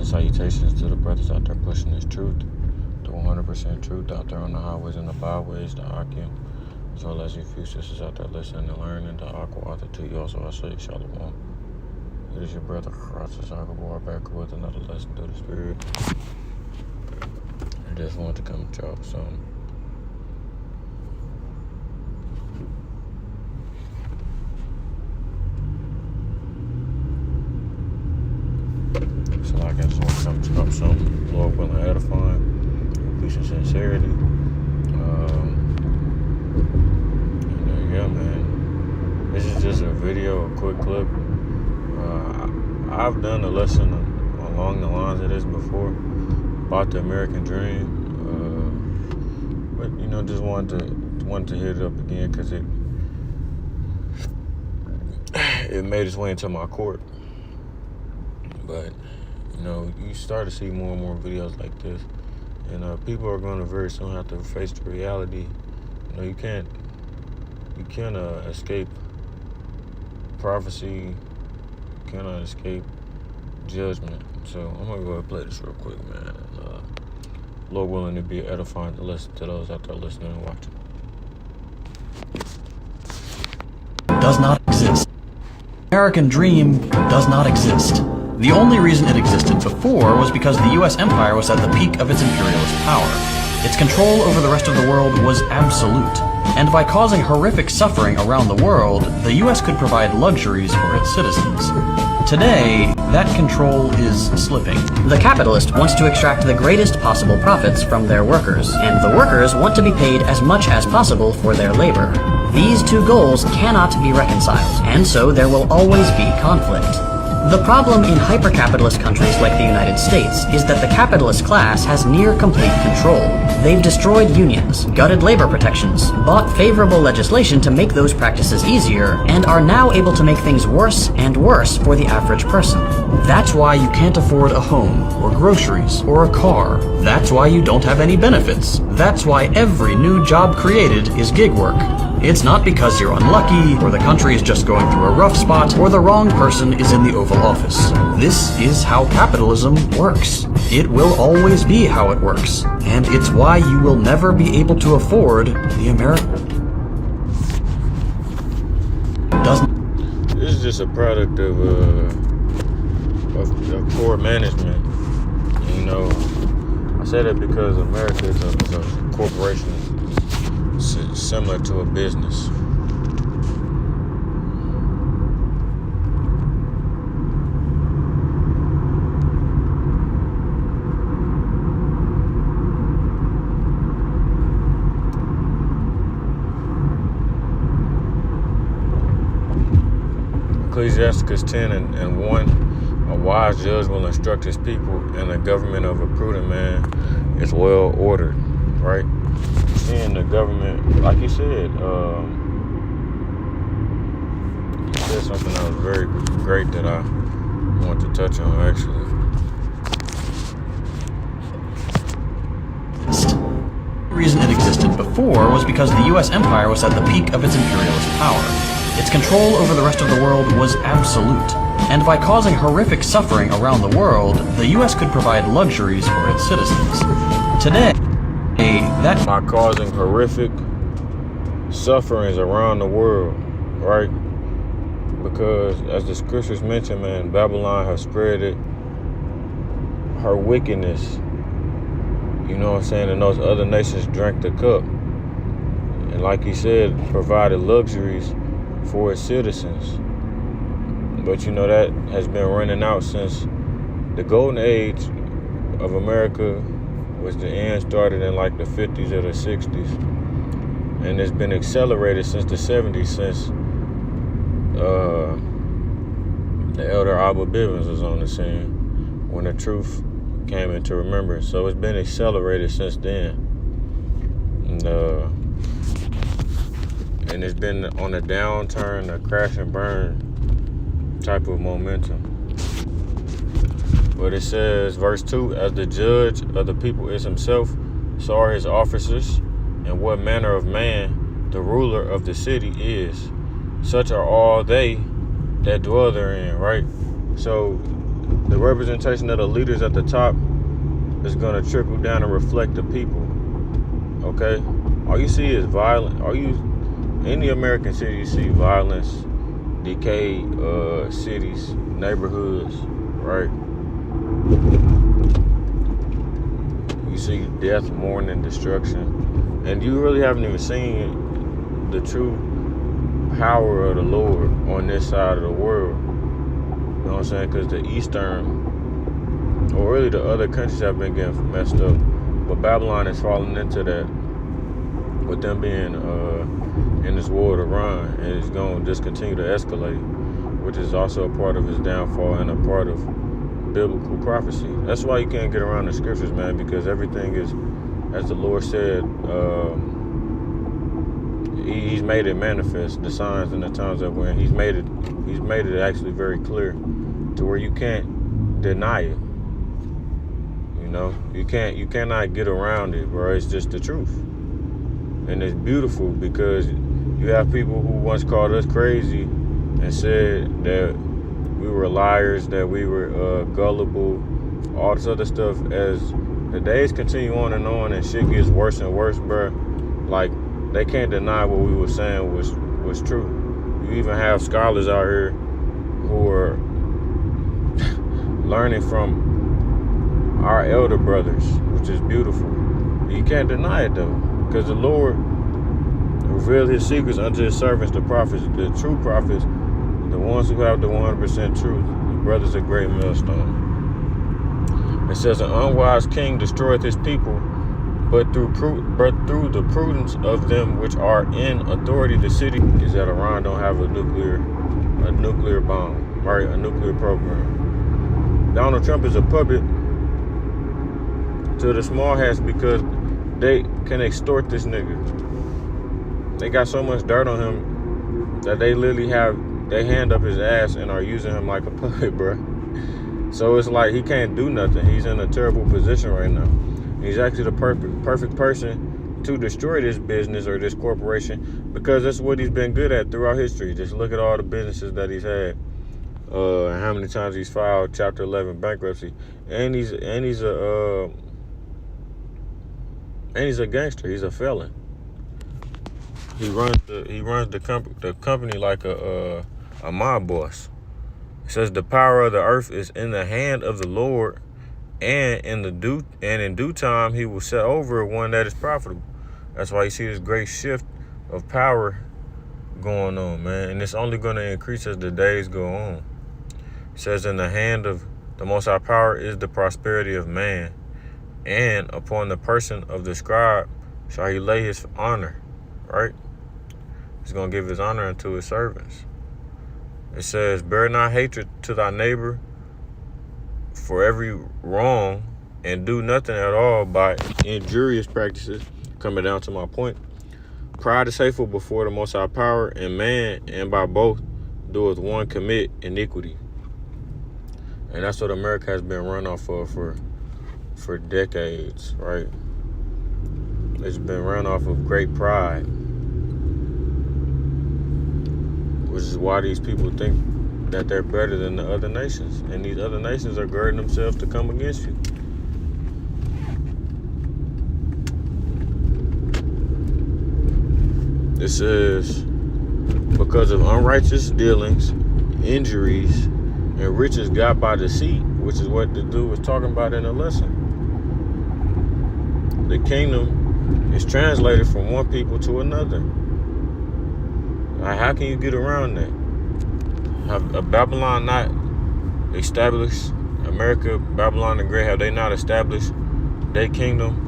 salutations to the brothers out there pushing this truth, the 100% truth out there on the highways and the byways, the Akim, as well as you few sisters out there listening and learning, the Aqua author to you. Also, I say Shalom. It is your brother, Kratza Zagabor, back with another lesson through the Spirit. I just wanted to come and drop some. So I just want to come and drop some, Lord willing, edifying, peace and sincerity. Yeah, man. This is just a video, a quick clip. I've done a lesson along the lines of this before about the American dream, but just wanted to hit it up again because it made its way into my court. But you start to see more and more videos like this, and people are going to very soon have to face the reality. You can't escape prophecy. Cannot escape judgment. So I'm gonna go ahead and play this real quick, man. Lord willing, to be edifying to listen to those out there listening and watching. Does not exist. American dream does not exist. The only reason it existed before was because the U.S. empire was at the peak of its imperialist power. Its control over the rest of the world was absolute. And by causing horrific suffering around the world, the U.S. could provide luxuries for its citizens. Today, that control is slipping. The capitalist wants to extract the greatest possible profits from their workers, and the workers want to be paid as much as possible for their labor. These two goals cannot be reconciled, and so there will always be conflict. The problem in hyper-capitalist countries like the United States is that the capitalist class has near complete control. They've destroyed unions, gutted labor protections, bought favorable legislation to make those practices easier, and are now able to make things worse and worse for the average person. That's why you can't afford a home, or groceries, or a car. That's why you don't have any benefits. That's why every new job created is gig work. It's not because you're unlucky, or the country is just going through a rough spot, or the wrong person is in the Oval Office. This is how capitalism works. It will always be how it works. And it's why you will never be able to afford the American. This is just a product of poor management. I say that because America is a corporation. Similar to a business. Ecclesiasticus 10 and 1, a wise judge will instruct his people, and the government of a prudent man is well ordered, right? Seeing the government, like you said something that was very great that I want to touch on, actually. The reason it existed before was because the U.S. empire was at the peak of its imperialist power. Its control over the rest of the world was absolute. And by causing horrific suffering around the world, the U.S. could provide luxuries for its citizens. Today, by causing horrific sufferings around the world, right? Because as the scriptures mention, man, Babylon has spreaded her wickedness. You know what I'm saying? And those other nations drank the cup. And like he said, provided luxuries for its citizens. But that has been running out since the golden age of America, which the end started in like the 50s or the 60s, and it's been accelerated since the 70s, since the elder Abba Bivens was on the scene, when the truth came into remembrance. So it's been accelerated since then, and it's been on a downturn, a crash and burn type of momentum. But it says, verse 2, as the judge of the people is himself, so are his officers, and what manner of man the ruler of the city is. Such are all they that dwell therein, right? So The representation of the leaders at the top is going to trickle down and reflect the people. Okay? All you see is violence. Any American city, you see violence, decayed cities, neighborhoods, right? You see death, mourning, destruction. And you really haven't even seen the true power of the Lord on this side of the world. You know what I'm saying? Because the Eastern, or really the other countries have been getting messed up. But Babylon is falling into that with them being in this war to Iran, and it's going to just continue to escalate, which is also a part of his downfall and a part of biblical prophecy. That's why you can't get around the scriptures, man, because everything is, as the Lord said, he's made it manifest, the signs and the times that we're in. He's made it actually very clear to where you can't deny it. You know, you cannot get around it, bro. It's just the truth. And it's beautiful because you have people who once called us crazy and said that we were liars, that we were gullible, all this other stuff. As the days continue on and shit gets worse and worse, bro, like, they can't deny what we were saying was true. You even have scholars out here who are learning from our elder brothers, which is beautiful. You can't deny it, though, because the Lord revealed his secrets unto his servants, the prophets, the true prophets, the ones who have the 100% truth, the brothers of great millstone. It says, an unwise king destroyeth his people, but through the prudence of them which are in authority, the city is that Iran don't have a nuclear bomb, right? A nuclear program. Donald Trump is a puppet to the small hats because they can extort this nigga. They got so much dirt on him that they literally have their hand up his ass and are using him like a puppet, bro. So it's like he can't do nothing. He's in a terrible position right now. He's actually the perfect person to destroy this business or this corporation, because that's what he's been good at throughout history. Just look at all the businesses that he's had, and how many times he's filed Chapter 11 bankruptcy. And he's a gangster. He's a felon. He runs the company like a mob boss. It says the power of the earth is in the hand of the Lord, and in due time he will set over one that is profitable. That's why you see this great shift of power going on, man. And it's only going to increase as the days go on. It says in the hand of the Most High power is the prosperity of man, and upon the person of the scribe shall he lay his honor, right? He's going to give his honor unto his servants. It says, bear not hatred to thy neighbor for every wrong, and do nothing at all by injurious practices. Coming down to my point, pride is hateful before the Most High power, and man, and by both doeth one commit iniquity. And that's what America has been run off of for decades, right? It's been run off of great pride, which is why these people think that they're better than the other nations. And these other nations are girding themselves to come against you. This is because of unrighteous dealings, injuries, and riches got by deceit, which is what the dude was talking about in the lesson. The kingdom is translated from one people to another. How can you get around that? Have Babylon not established America, Babylon the Great? Have they not established their kingdom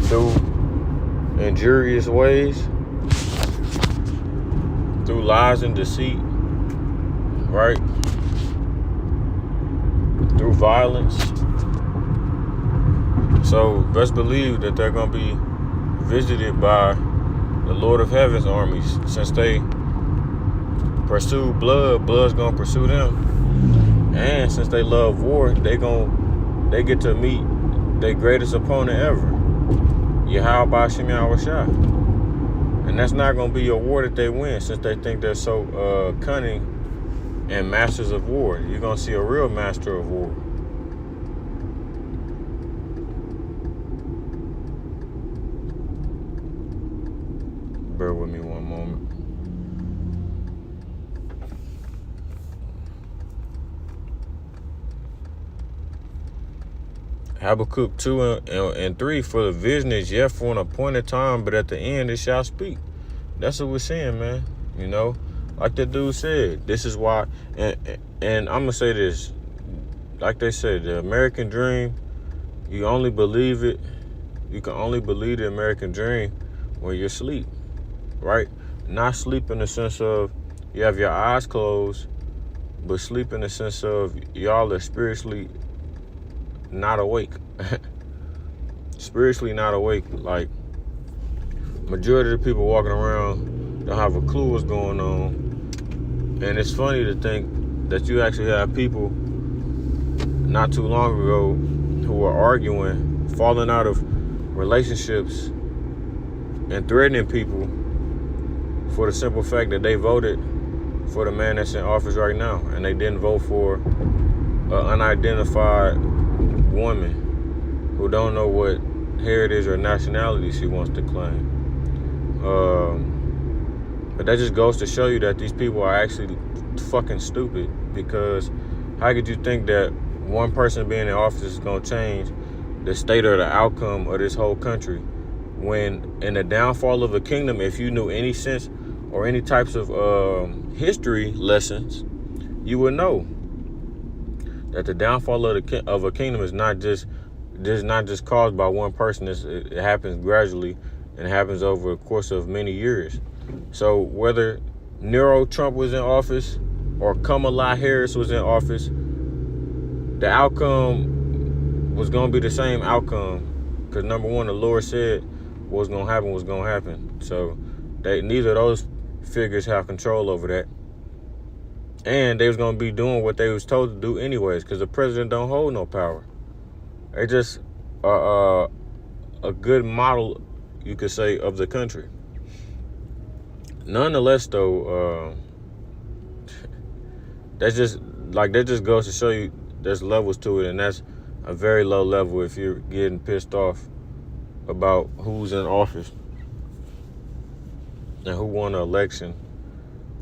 through injurious ways, through lies and deceit, right? Through violence. So best believe that they're going to be visited by the Lord of Heaven's armies. Since they pursue blood's going to pursue them. And since they love war, they get to meet their greatest opponent ever, Yahweh Ba'Shem Yahushua. And that's not going to be a war that they win, since they think they're so cunning and masters of war. You're going to see a real master of war. Bear with me one moment. Habakkuk 2 and 3, for the vision is yet for an appointed time, but at the end it shall speak. That's what we're saying, man. You know, like that dude said, this is why, and I'm going to say this, like they said, the American dream, you only believe it, you can only believe the American dream when you're asleep, right? Not sleep in the sense of you have your eyes closed, but sleep in the sense of y'all are spiritually not awake. Spiritually not awake. Like, majority of the people walking around don't have a clue what's going on. And it's funny to think that you actually have people not too long ago who were arguing, falling out of relationships, and threatening people for the simple fact that they voted for the man that's in office right now, and they didn't vote for an unidentified woman who don't know what heritage or nationality she wants to claim. But that just goes to show you that these people are actually fucking stupid, because how could you think that one person being in office is going to change the state or the outcome of this whole country, when in the downfall of a kingdom, if you knew any sense or any types of history lessons, you would know that the downfall of a kingdom is not just caused by one person. It happens gradually, and it happens over a course of many years. So whether Nero Trump was in office or Kamala Harris was in office, the outcome was going to be the same outcome, because number one, the Lord said what's going to happen was going to happen. So neither of those figures have control over that. And they was going to be doing what they was told to do anyways, because the president don't hold no power. They just a good model, you could say, of the country. Nonetheless, though, that just goes to show you there's levels to it, and that's a very low level if you're getting pissed off about who's in office and who won the election,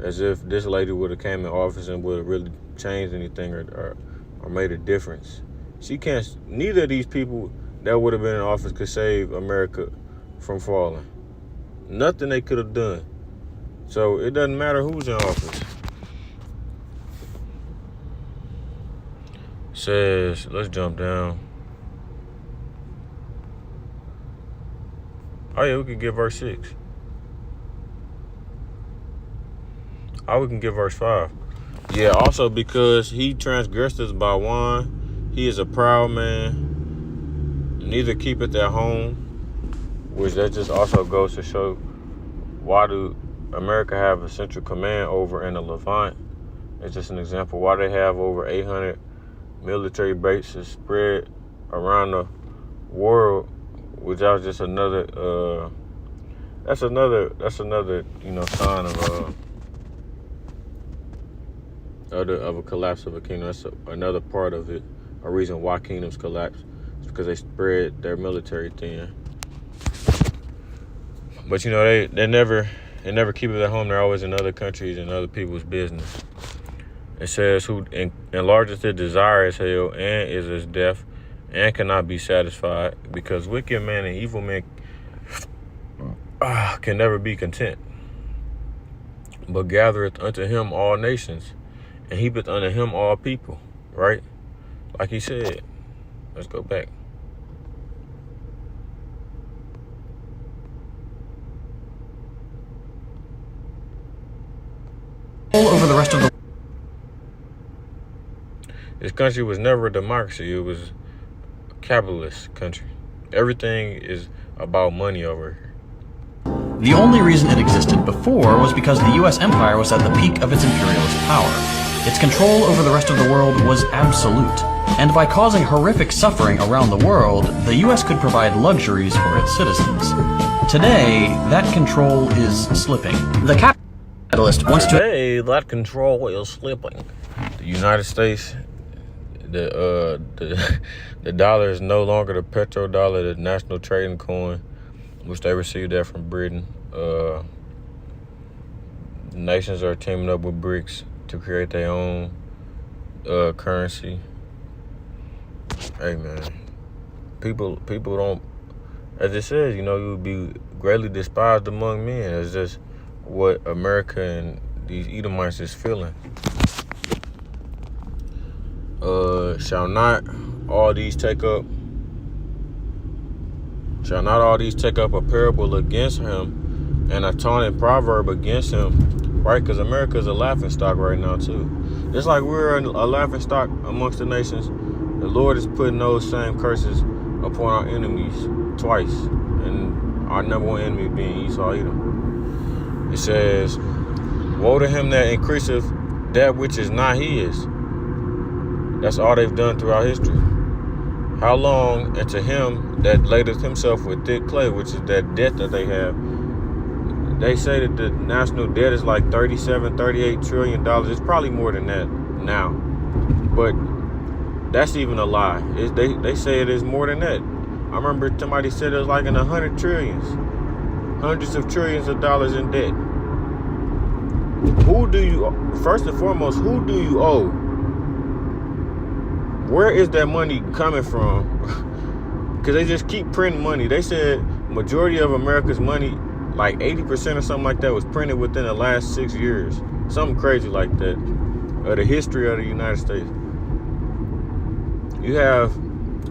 as if this lady would have came in office and would have really changed anything or made a difference. She can't. Neither of these people that would have been in office could save America from falling. Nothing they could have done. So it doesn't matter who's in office. Says, let's jump down. Oh yeah, we can get verse 6. Oh, we can get verse 5. Yeah, also because he transgressed us by wine, he is a proud man, neither keepeth at home, which that just also goes to show, why do America have a central command over in the Levant? It's just an example why they have over 800 military bases spread around the world, which is just another that's another sign of a collapse of a kingdom. That's another part of it, a reason why kingdoms collapse. It's because they spread their military thin. But they never keep it at home. They're always in other countries and other people's business. It says, who enlargeth his desire as hell, and is as deaf, and cannot be satisfied, because wicked men and evil men can never be content, but gathereth unto him all nations, and heapeth unto him all people. Right? Like he said. Let's go back. All over the rest of the This country was never a democracy. It was a capitalist country. Everything is about money over here. The only reason it existed before was because the US empire was at the peak of its imperialist power. Its control over the rest of the world was absolute, and by causing horrific suffering around the world, the US could provide luxuries for its citizens. Today, that control is slipping. The capitalist wants to Today, that control is slipping. The United States, the dollar is no longer the petrodollar, the national trading coin, which they received that from Britain. Nations are teaming up with BRICS to create their own currency. Hey man, people don't, as it says, you know, you would be greatly despised among men. It's just what America and these Edomites is feeling. Shall not all these take up a parable against him and a taunted proverb against him, right? Because America is a laughing stock right now too. Just like we're a laughing stock amongst the nations, the Lord is putting those same curses upon our enemies twice, and our number one enemy being Esau Edom. It says, woe to him that increaseth that which is not his. That's all they've done throughout history. How long? And to him that ladeth himself with thick clay, which is that debt that they have. They say that the national debt is like $38 trillion. It's probably more than that now. But that's even a lie. They say it is more than that. I remember somebody said it was like in 100 trillions. Hundreds of trillions of dollars in debt. First and foremost, who do you owe? Where is that money coming from? Because they just keep printing money. They said majority of America's money, like 80% or something like that, was printed within the last 6 years. Something crazy like that. Of the history of the United States. You have,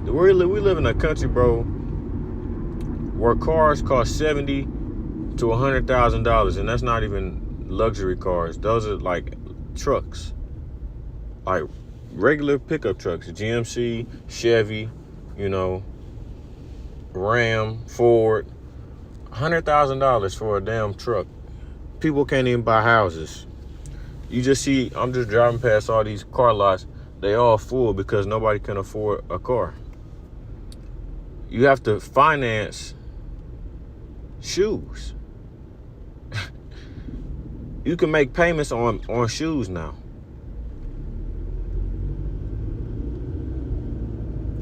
we live in a country, bro, where cars cost $70,000 to $100,000, and that's not even luxury cars. Those are like trucks, like regular pickup trucks, GMC, Chevy, you know, Ram, Ford. $100,000 for a damn truck. People can't even buy houses. You just see, I'm just driving past all these car lots. They all full because nobody can afford a car. You have to finance shoes. You can make payments on shoes now.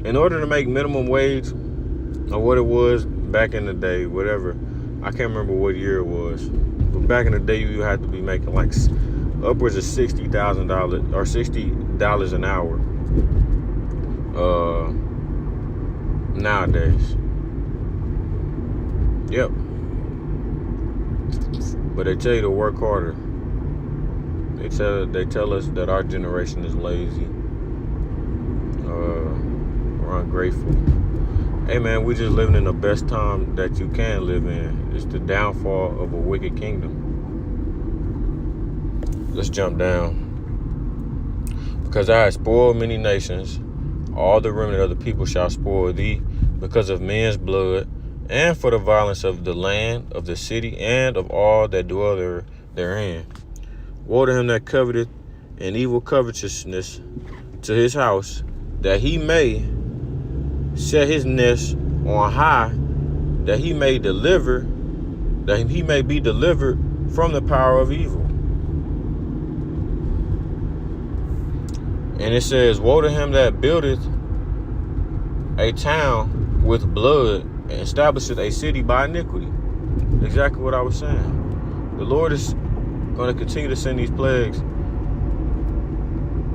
In order to make minimum wage, or what it was back in the day, whatever, I can't remember what year it was, but back in the day you had to be making like upwards of $60,000 or $60 an hour. Nowadays, yep. But they tell you to work harder. They tell us that our generation is lazy, or ungrateful. Hey man, we just living in the best time that you can live in. It's the downfall of a wicked kingdom. Let's jump down. Because I have spoiled many nations, all the remnant of the people shall spoil thee, because of men's blood, and for the violence of the land, of the city, and of all that dwell therein. Woe to him that coveteth an evil covetousness to his house, that he may set his nest on high, that he may be delivered from the power of evil. And it says, woe to him that buildeth a town with blood and establisheth a city by iniquity. Exactly what I was saying. The Lord is going to continue to send these plagues.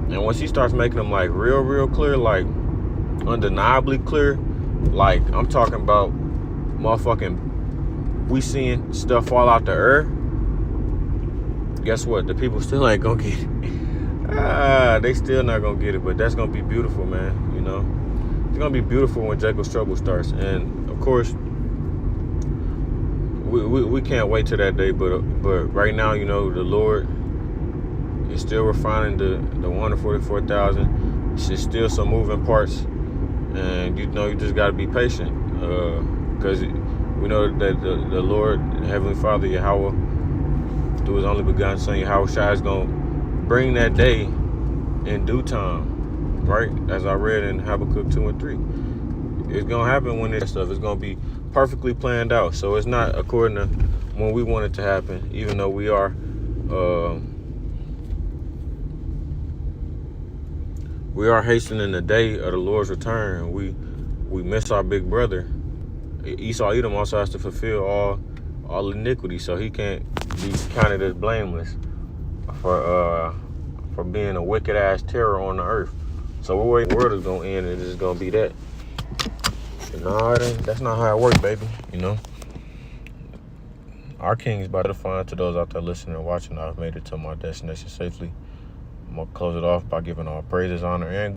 And once he starts making them like real clear, like undeniably clear, like I'm talking about motherfucking, we seeing stuff fall out the earth. Guess what? The people still ain't gonna get it. They still not gonna get it, but that's gonna be beautiful, man. You know, it's gonna be beautiful when Jacob's trouble starts. And of course, we can't wait till that day. But right now, you know, the Lord is still refining the 144,000. There's still some moving parts. And you know, you just got to be patient, because we know that the Lord, Heavenly Father, Yahweh, through his only begotten Son, Yahweh Shai, is going to bring that day in due time, right? As I read in Habakkuk 2 and 3. it's gonna happen when this stuff is gonna be perfectly planned out. So it's not according to when we want it to happen, even though we are hastening the day of the Lord's return. We miss our big brother. Esau Edom also has to fulfill all iniquity, so he can't be counted as blameless for being a wicked ass terror on the earth. So the way the world is gonna end, it is gonna be that. No, that's not how it works, baby. You know, our King is about to find. To those out there listening and watching, I've made it to my destination safely. I'm gonna close it off by giving all praises, honor, and